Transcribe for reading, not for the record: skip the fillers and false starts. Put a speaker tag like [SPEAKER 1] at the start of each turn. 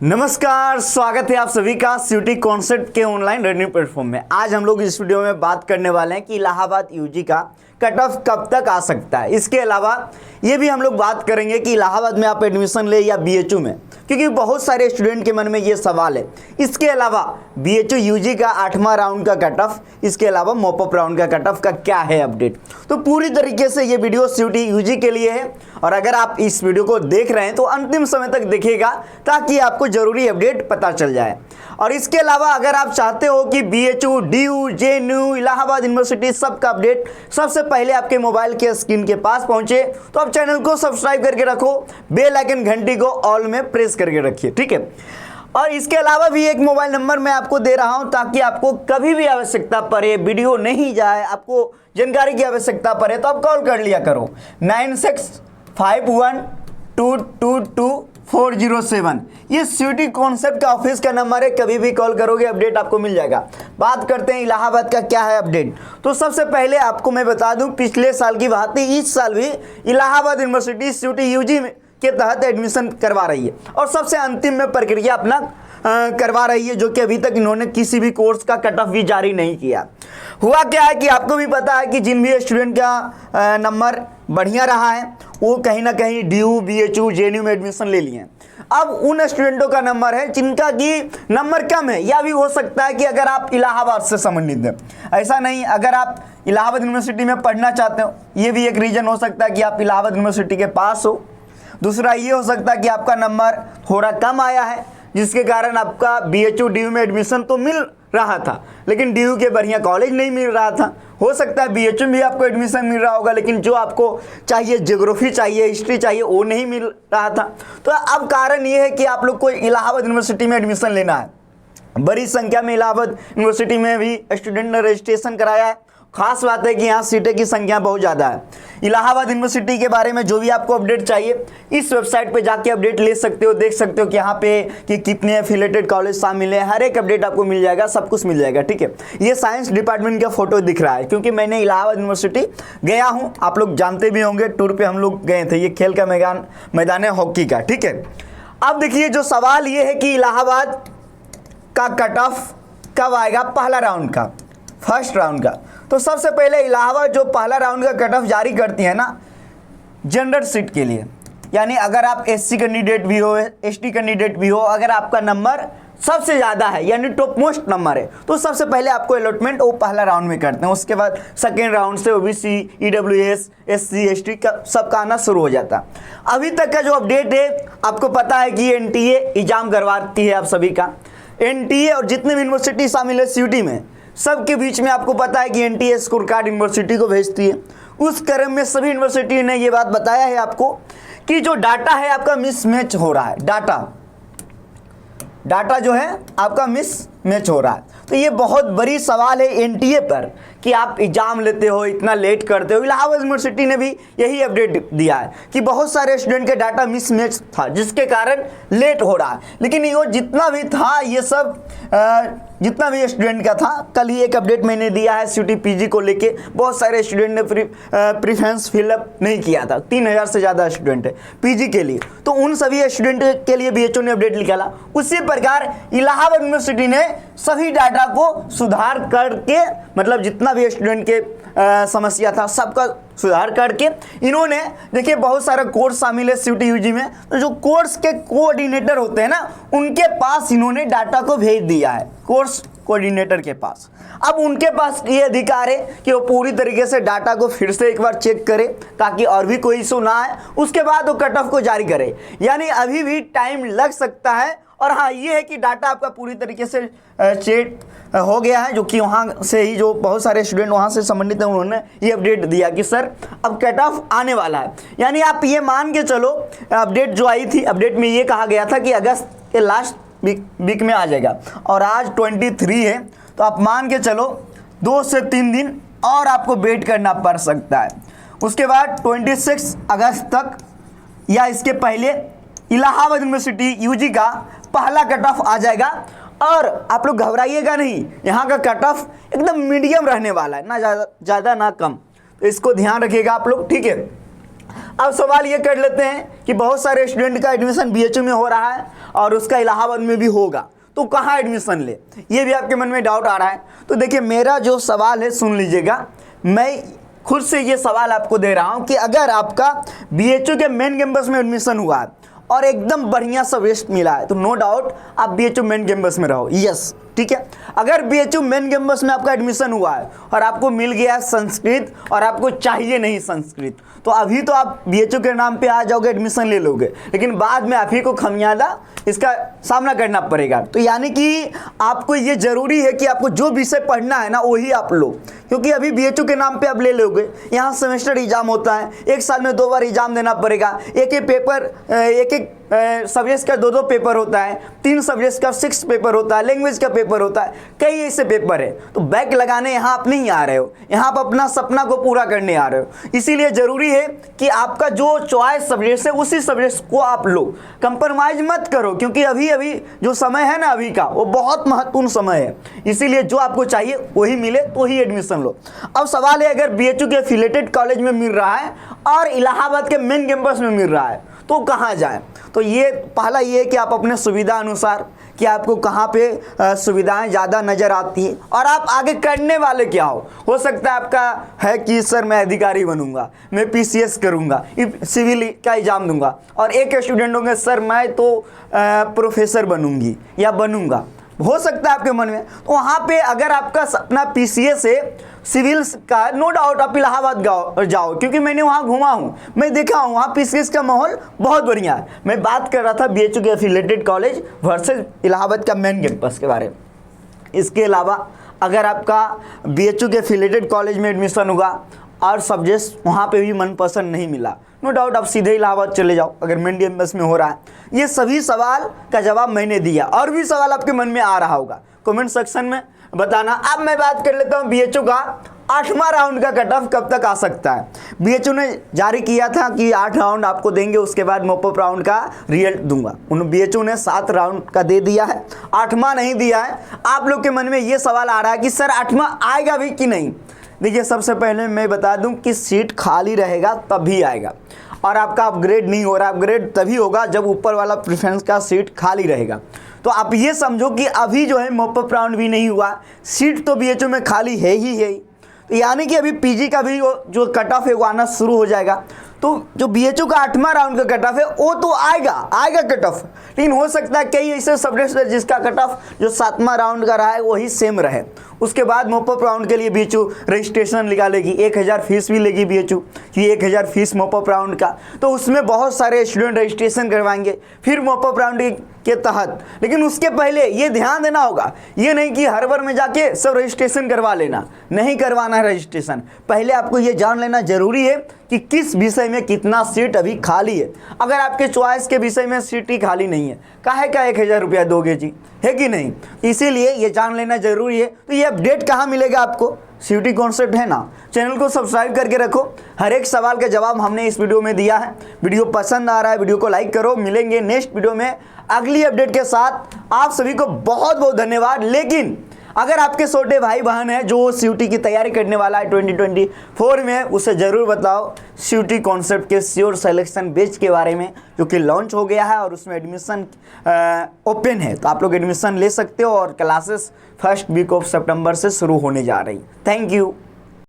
[SPEAKER 1] नमस्कार, स्वागत है आप सभी का सीयूटी कॉन्सेप्ट के ऑनलाइन लर्निंग प्लेटफॉर्म में। आज हम लोग इस वीडियो में बात करने वाले हैं कि इलाहाबाद यूजी का कट ऑफ कब तक आ सकता है। इसके अलावा ये भी हम लोग बात करेंगे कि इलाहाबाद में आप एडमिशन ले या बीएचयू में, क्योंकि बहुत सारे स्टूडेंट के मन में ये सवाल है। इसके अलावा बीएचयू यूजी का 8वां राउंड का कट ऑफ, इसके अलावा मॉपअप राउंड का कट ऑफ का क्या है अपडेट। तो पूरी तरीके से ये वीडियो सीयूटी यूजी के लिए है और अगर आप इस वीडियो को देख रहे हैं तो अंतिम समय तक देखिएगा ताकि आपको जरूरी अपडेट पता चल जाए। और इसके अलावा अगर आप चाहते हो कि BHU, DU, JNU, Allahabad university सबका अपडेट सबसे पहले आपके मोबाइल के स्क्रीन के पास पहुंचे तो आप चैनल को सब्सक्राइब करके रखो, बेल आइकन घंटी को ऑल में प्रेस करके रखिए, ठीक है। और इसके अलावा भी एक मोबाइल नंबर मैं आपको दे रहा हूं ताकि आपको कभी भी आवश्यकता पड़े, वीडियो नहीं जाए, आपको जानकारी की आवश्यकता पड़े तो आप कॉल कर लिया करो 9651222407। ये सीयूटी कॉन्सेप्ट का ऑफिस का नंबर है, कभी भी कॉल करोगे अपडेट आपको मिल जाएगा। बात करते हैं इलाहाबाद का क्या है अपडेट। तो सबसे पहले आपको मैं बता दूं, पिछले साल की भांति इस साल भी इलाहाबाद यूनिवर्सिटी सीयूटी यूजी के तहत एडमिशन करवा रही है और सबसे अंतिम में प्रक्रिया अपना करवा रही है, जो कि अभी तक इन्होंने किसी भी कोर्स का कट ऑफ भी जारी नहीं किया। हुआ क्या है कि आपको भी पता है कि जिन भी स्टूडेंट का नंबर बढ़िया रहा है वो कहीं ना कहीं डीयू, बीएचयू, जेएनयू में एडमिशन ले लिए हैं। अब उन स्टूडेंटों का नंबर है जिनका कि नंबर कम है, या भी हो सकता है कि अगर आप इलाहाबाद से संबंधित हैं, ऐसा नहीं, अगर आप इलाहाबाद यूनिवर्सिटी में पढ़ना चाहते हो ये भी एक रीज़न हो सकता है कि आप इलाहाबाद यूनिवर्सिटी के पास हो। दूसरा ये हो सकता है कि आपका नंबर थोड़ा कम आया है जिसके कारण आपका बीएचयू, डीयू में एडमिशन तो मिल रहा था लेकिन डीयू के बढ़िया कॉलेज नहीं मिल रहा था। हो सकता है बीएचयू में भी आपको एडमिशन मिल रहा होगा लेकिन जो आपको चाहिए, ज्योग्राफी चाहिए, हिस्ट्री चाहिए, वो नहीं मिल रहा था। तो अब कारण ये है कि आप लोग को इलाहाबाद यूनिवर्सिटी में एडमिशन लेना है। बड़ी संख्या में इलाहाबाद यूनिवर्सिटी में भी स्टूडेंट ने रजिस्ट्रेशन कराया है। खास बात है कि यहाँ सीटें की संख्या बहुत ज़्यादा है। इलाहाबाद यूनिवर्सिटी के बारे में जो भी आपको अपडेट चाहिए इस वेबसाइट पे जाके अपडेट ले सकते हो, देख सकते हो कि यहाँ पे कि कितने एफिलेटेड कॉलेज शामिल हैं, हर एक अपडेट आपको मिल जाएगा, सब कुछ मिल जाएगा, ठीक है। ये साइंस डिपार्टमेंट का फोटो दिख रहा है क्योंकि मैंने इलाहाबाद यूनिवर्सिटी गया हूँ, आप लोग जानते भी होंगे, टूर पर हम लोग गए थे। ये खेल का मैदान है हॉकी का, ठीक है। अब देखिए जो सवाल ये है कि इलाहाबाद का कट ऑफ कब आएगा, पहला राउंड का, फर्स्ट राउंड का। तो सबसे पहले इलाहाबाद जो पहला राउंड का कट ऑफ जारी करती है ना जनरल सीट के लिए, यानी अगर आप एससी कैंडिडेट भी हो, एसटी कैंडिडेट भी हो, अगर आपका नंबर सबसे ज़्यादा है यानी टॉप मोस्ट नंबर है तो सबसे पहले आपको अलॉटमेंट वो पहला राउंड में करते हैं। उसके बाद सेकेंड राउंड से ओबीसी, ईडब्ल्यूएस, एससी, एसटी का सबका आना शुरू हो जाता है। अभी तक का जो अपडेट है आपको पता है कि एनटीए एग्जाम करवाती है आप सभी का। एनटीए और जितने भी यूनिवर्सिटी शामिल है सीयूटी में सबके बीच में आपको पता है कि एनटीए स्कोर कार्ड यूनिवर्सिटी को भेजती है। उस क्रम में सभी यूनिवर्सिटी ने ये बात बताया है आपको कि जो डाटा है आपका मिसमैच हो रहा है, डाटा जो है आपका मिसमैच हो रहा है। तो ये बहुत बड़ी सवाल है एनटीए पर कि आप एग्जाम लेते हो, इतना लेट करते हो। इलाहाबाद यूनिवर्सिटी ने भी यही अपडेट दिया है कि बहुत सारे स्टूडेंट के डाटा मिसमैच था जिसके कारण लेट हो रहा है। लेकिन ये जितना भी था ये सब जितना भी स्टूडेंट का था, कल ही एक अपडेट मैंने दिया है सीयूटी पीजी को लेके। बहुत सारे स्टूडेंट ने प्रीफरेंस फिलअप नहीं किया था, 3000 से ज़्यादा स्टूडेंट है पीजी के लिए, तो उन सभी स्टूडेंट के लिए बीएचयू ने अपडेट निकाला। उसी प्रकार इलाहाबाद यूनिवर्सिटी ने सभी डाटा को सुधार करके, मतलब जितना भी स्टूडेंट के समस्या था सबका सुधार करके इन्होंने, देखिए बहुत सारा कोर्स शामिल है सीयूटी यूजी में, तो जो कोर्स के कोऑर्डिनेटर होते हैं ना उनके पास इन्होंने डाटा को भेज दिया है, कोर्स कोऑर्डिनेटर के पास। अब उनके पास ये अधिकार है कि वो पूरी तरीके से डाटा को फिर से एक बार चेक करे ताकि और भी कोई इशू ना आए, उसके बाद वो कट ऑफ को जारी करे। यानी अभी भी टाइम लग सकता है। और हाँ ये है कि डाटा आपका पूरी तरीके से चेक हो गया है, जो कि वहाँ से ही जो बहुत सारे स्टूडेंट वहाँ से संबंधित हैं उन्होंने ये अपडेट दिया कि सर अब कट ऑफ आने वाला है। यानी आप ये मान के चलो, अपडेट जो आई थी अपडेट में ये कहा गया था कि अगस्त के लास्ट वीक में आ जाएगा और आज 23 है, तो आप मान के चलो 2 से 3 दिन और आपको वेट करना पड़ सकता है। उसके बाद 26 अगस्त तक या इसके पहले इलाहाबाद यूनिवर्सिटी यूजी का पहला कट ऑफ आ जाएगा। और आप लोग घबराइएगा नहीं, यहाँ का कट ऑफ एकदम मीडियम रहने वाला है, ना ज़्यादा ना कम, तो इसको ध्यान रखिएगा आप लोग, ठीक है। अब सवाल ये कर लेते हैं कि बहुत सारे स्टूडेंट का एडमिशन बीएचयू में हो रहा है और उसका इलाहाबाद में भी होगा, तो कहाँ एडमिशन ले, ये भी आपके मन में डाउट आ रहा है। तो देखिए मेरा जो सवाल है सुन लीजिएगा, मैं खुद से ये सवाल आपको दे रहा हूँ कि अगर आपका BHU के मेन कैंपस में एडमिशन हुआ है और एकदम बढ़िया सा वेस्ट मिला है, तो नो डाउट आप BHU मेन कैंपस में रहो, यस ठीक है। अगर BHU मेन कैंपस में आपका एडमिशन हुआ है और आपको मिल गया है संस्कृत और आपको चाहिए नहीं संस्कृत, तो अभी तो आप BHU के नाम पे आ जाओगे, एडमिशन ले लोगे, लेकिन बाद में आप ही को खमियाजा इसका सामना करना पड़ेगा। तो यानी कि आपको ये जरूरी है कि आपको जो विषय पढ़ना है ना वही आप लो, क्योंकि अभी BHU के नाम पे आप ले लोगे, यहाँ सेमेस्टर एग्जाम होता है, एक साल में 2 बार एग्जाम देना पड़ेगा, एक एक पेपर एक सब्जेक्ट का 2 पेपर होता है, 3 सब्जेक्ट का 6 पेपर होता है, लैंग्वेज का पेपर होता है, कई ऐसे पेपर है। तो बैक लगाने यहाँ आप नहीं आ रहे हो, यहाँ आप अपना सपना को पूरा करने आ रहे हो। इसीलिए जरूरी है कि आपका जो चॉइस सब्जेक्ट है उसी सब्जेक्ट को आप लो, कंप्रोमाइज मत करो, क्योंकि अभी जो समय है ना अभी का, वो बहुत महत्वपूर्ण समय है। इसीलिए जो आपको चाहिए वही मिले तो ही एडमिशन लो। अब सवाल है, अगर BHU के एफिलेटेड कॉलेज में मिल रहा है और इलाहाबाद के मेन कैंपस में मिल रहा है, तो कहाँ जाएं? तो ये पहला ये है कि आप अपने सुविधा अनुसार कि आपको कहाँ पे सुविधाएं ज़्यादा नज़र आती हैं और आप आगे करने वाले क्या हो सकता है आपका है कि सर मैं अधिकारी बनूंगा, मैं PCS करूंगा, सिविल का एग्जाम दूंगा, और एक स्टूडेंट होंगे सर मैं तो प्रोफेसर बनूंगी या बनूंगा, हो सकता है आपके मन में। तो वहाँ पे अगर आपका सपना PCS है सिविल का, नो डाउट आप इलाहाबाद जाओ, क्योंकि मैंने वहाँ घूमा हूँ, मैं देखा हूँ वहाँ PCS का माहौल बहुत बढ़िया है। मैं बात कर रहा था BHU के एफिलेटेड कॉलेज वर्सेस इलाहाबाद का मेन कैंपस के बारे में। इसके अलावा अगर आपका BHU के एफिलेटेड कॉलेज में एडमिशन होगा और सब्जेक्ट वहाँ पे भी मनपसंद नहीं मिला, नो डाउट आप सीधे इलाहाबाद चले जाओ अगर मेन कैंपस में हो रहा है। ये सभी सवाल का जवाब मैंने दिया, और भी सवाल आपके मन में आ रहा होगा, कमेंट सेक्शन में बताना। अब मैं बात कर लेता हूँ BHU का 8वां राउंड का कट ऑफ कब तक आ सकता है। BHU ने जारी किया था कि 8 राउंड आपको देंगे, उसके बाद मॉपअप राउंड का रिजल्ट दूंगा। BHU ने 7 राउंड का दे दिया है, 8वां नहीं दिया है। आप लोग के मन में ये सवाल आ रहा है कि सर 8वां आएगा भी कि नहीं। देखिए सबसे पहले मैं बता दूं कि सीट खाली रहेगा तभी आएगा, और आपका अपग्रेड नहीं हो रहा, अपग्रेड तभी होगा जब ऊपर वाला प्रेफरेंस का सीट खाली रहेगा। तो आप ये समझो कि अभी जो है मॉपअप राउंड भी नहीं हुआ, सीट तो BHU में खाली है ही है। तो यानी कि अभी PG का भी जो कट ऑफ है वो आना शुरू हो जाएगा। तो जो BHU का 8वां राउंड का कट ऑफ है वो तो आएगा कट ऑफ, लेकिन हो सकता है कई ऐसे सब्जेक्ट जिसका कट ऑफ जो 7वां राउंड का रहा है वही सेम रहे। उसके बाद मॉपअप राउंड के लिए BHU रजिस्ट्रेशन निकालेगी, 1000 फीस भी लेगी BHU, ये 1000 फीस मॉपअप राउंड का। तो उसमें बहुत सारे स्टूडेंट रजिस्ट्रेशन करवाएंगे फिर मॉपअप राउंड के तहत। लेकिन उसके पहले ये ध्यान देना होगा, ये नहीं कि हर बार में जाके सब रजिस्ट्रेशन करवा लेना, नहीं करवाना है रजिस्ट्रेशन। पहले आपको ये जान लेना जरूरी है कि किस विषय में कितना सीट अभी खाली है। अगर आपके चॉइस के विषय में सीट ही खाली नहीं है, काहे का 1000 रुपया दोगे जी, है कि नहीं। इसीलिए ये जान लेना जरूरी है। तो ये अपडेट कहाँ मिलेगा आपको, CUET कॉन्सेप्ट है ना, चैनल को सब्सक्राइब करके रखो। हर एक सवाल का जवाब हमने इस वीडियो में दिया है। वीडियो पसंद आ रहा है वीडियो को लाइक करो। मिलेंगे नेक्स्ट वीडियो में अगली अपडेट के साथ। आप सभी को बहुत बहुत धन्यवाद। लेकिन अगर आपके छोटे भाई बहन है जो CUET की तैयारी करने वाला है 2024 में, उसे ज़रूर बताओ CUET कॉन्सेप्ट के श्योर सिलेक्शन बैच के बारे में, जो कि लॉन्च हो गया है और उसमें एडमिशन ओपन है। तो आप लोग एडमिशन ले सकते हो और क्लासेस फर्स्ट वीक ऑफ सितंबर से शुरू होने जा रही। Thank you.